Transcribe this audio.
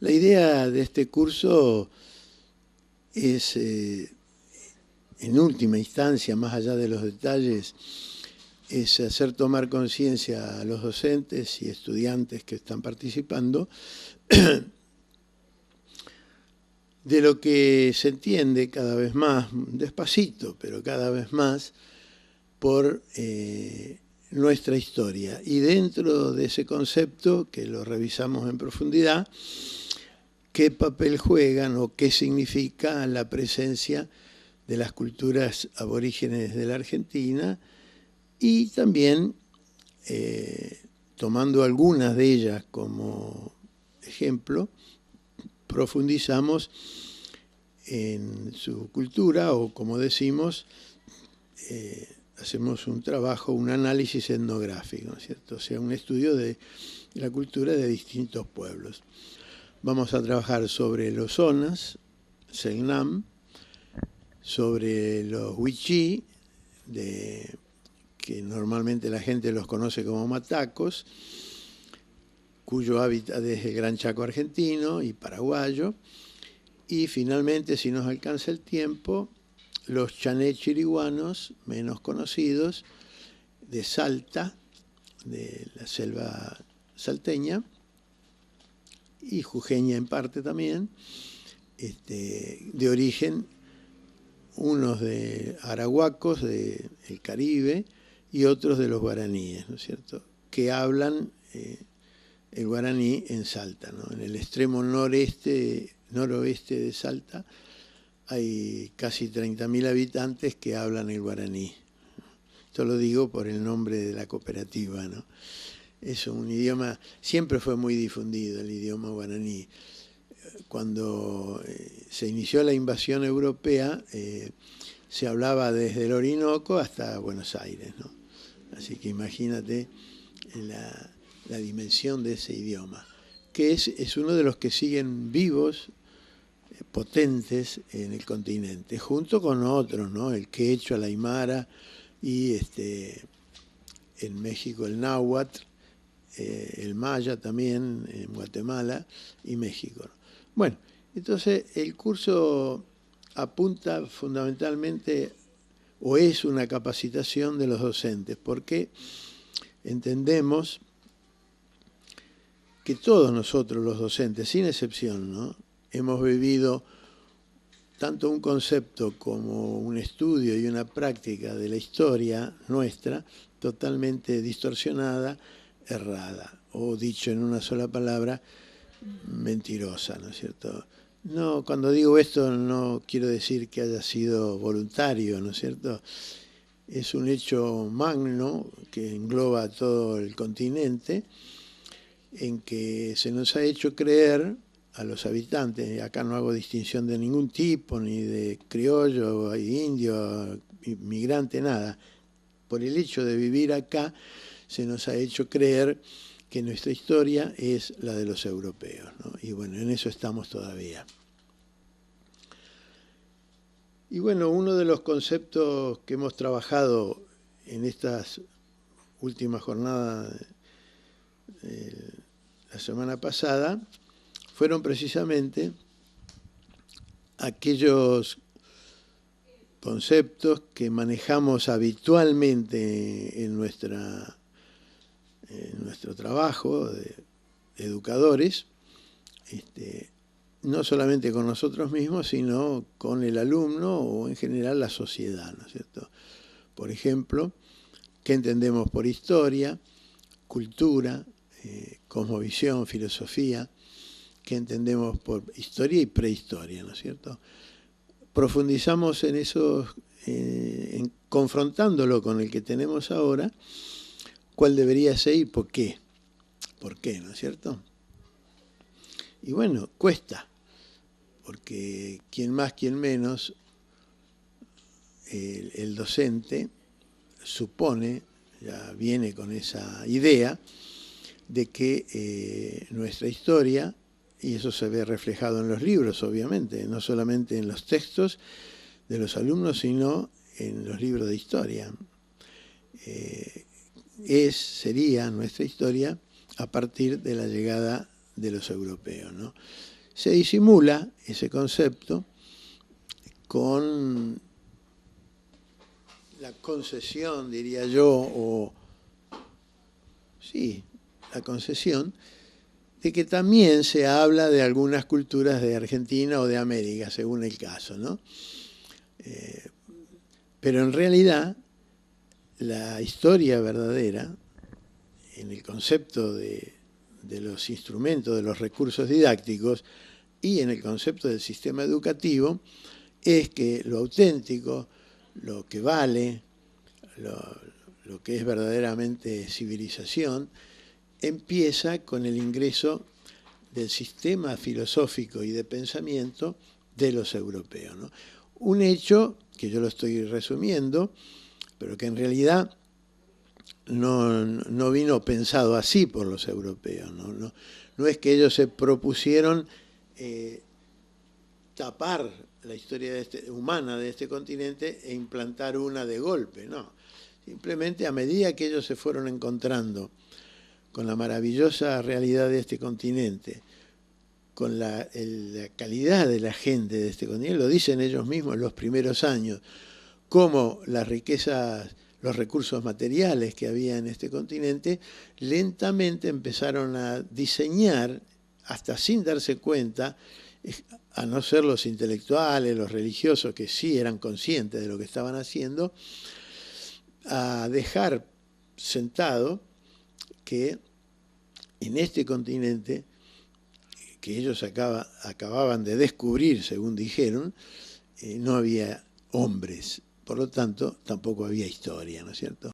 La idea de este curso es, en última instancia, más allá de los detalles, es hacer tomar conciencia a los docentes y estudiantes que están participando de lo que se entiende cada vez más, despacito, pero cada vez más, por nuestra historia. Y dentro de ese concepto, que lo revisamos en profundidad, qué papel juegan o qué significa la presencia de las culturas aborígenes de la Argentina, y también, tomando algunas de ellas como ejemplo, profundizamos en su cultura, o como decimos, hacemos un trabajo, un análisis etnográfico, ¿no es cierto? O sea, un estudio de la cultura de distintos pueblos. Vamos a trabajar sobre los Onas, Selknam, sobre los Wichí, que normalmente la gente los conoce como matacos, cuyo hábitat es el Gran Chaco argentino y paraguayo. Y finalmente, si nos alcanza el tiempo, los chané chiriguanos, menos conocidos, de Salta, de la selva salteña, y jujeña en parte también, de origen, unos de arahuacos del Caribe y otros de los guaraníes, ¿no es cierto?, que hablan el guaraní en Salta, ¿no? En el extremo noroeste de Salta hay casi 30.000 habitantes que hablan el guaraní. Esto lo digo por el nombre de la cooperativa, ¿no? Es un idioma, siempre fue muy difundido el idioma guaraní. Cuando se inició la invasión europea, se hablaba desde el Orinoco hasta Buenos Aires, ¿no? Así que imagínate la dimensión de ese idioma, que es uno de los que siguen vivos, potentes en el continente, junto con otros, ¿no? El quechua, la aymara y en México el náhuatl, el maya también en Guatemala y México. Bueno, entonces el curso apunta fundamentalmente, o es una capacitación de los docentes, porque entendemos que todos nosotros los docentes, sin excepción, ¿no?, hemos vivido tanto un concepto como un estudio y una práctica de la historia nuestra totalmente distorsionada, errada, o dicho en una sola palabra, mentirosa, ¿no es cierto? No, cuando digo esto no quiero decir que haya sido voluntario, ¿no es cierto? Es un hecho magno que engloba a todo el continente, en que se nos ha hecho creer a los habitantes, acá no hago distinción de ningún tipo, ni de criollo, indio, migrante, nada. Por el hecho de vivir acá, se nos ha hecho creer que nuestra historia es la de los europeos, ¿no? Y bueno, en eso estamos todavía. Y bueno, uno de los conceptos que hemos trabajado en estas últimas jornadas la semana pasada fueron precisamente aquellos conceptos que manejamos habitualmente en nuestro trabajo de educadores, no solamente con nosotros mismos, sino con el alumno o en general la sociedad, ¿no es cierto? Por ejemplo, ¿qué entendemos por historia, cultura, cosmovisión, filosofía? ¿Qué entendemos por historia y prehistoria, ¿no es cierto? Profundizamos en esos, confrontándolo con el que tenemos ahora, cuál debería ser y por qué. ¿Por qué, no es cierto? Y bueno, cuesta, porque quien más, quien menos, el docente supone, ya viene con esa idea, de que nuestra historia, y eso se ve reflejado en los libros, obviamente, no solamente en los textos de los alumnos, sino en los libros de historia. Sería nuestra historia a partir de la llegada de los europeos, ¿no? Se disimula ese concepto con la concesión, diría yo, o sí, la concesión de que también se habla de algunas culturas de Argentina o de América, según el caso, ¿no? Pero en realidad, la historia verdadera, en el concepto de los instrumentos, de los recursos didácticos y en el concepto del sistema educativo, es que lo auténtico, lo que vale, lo que es verdaderamente civilización, empieza con el ingreso del sistema filosófico y de pensamiento de los europeos, ¿no? Un hecho que yo lo estoy resumiendo, pero que en realidad no vino pensado así por los europeos, no es que ellos se propusieron tapar la historia humana de este continente e implantar una de golpe, no. Simplemente a medida que ellos se fueron encontrando con la maravillosa realidad de este continente, con la calidad de la gente de este continente, lo dicen ellos mismos en los primeros años, como las riquezas, los recursos materiales que había en este continente, lentamente empezaron a diseñar, hasta sin darse cuenta, a no ser los intelectuales, los religiosos, que sí eran conscientes de lo que estaban haciendo, a dejar sentado que en este continente, que ellos acababan de descubrir, según dijeron, no había hombres, por lo tanto, tampoco había historia, ¿no es cierto?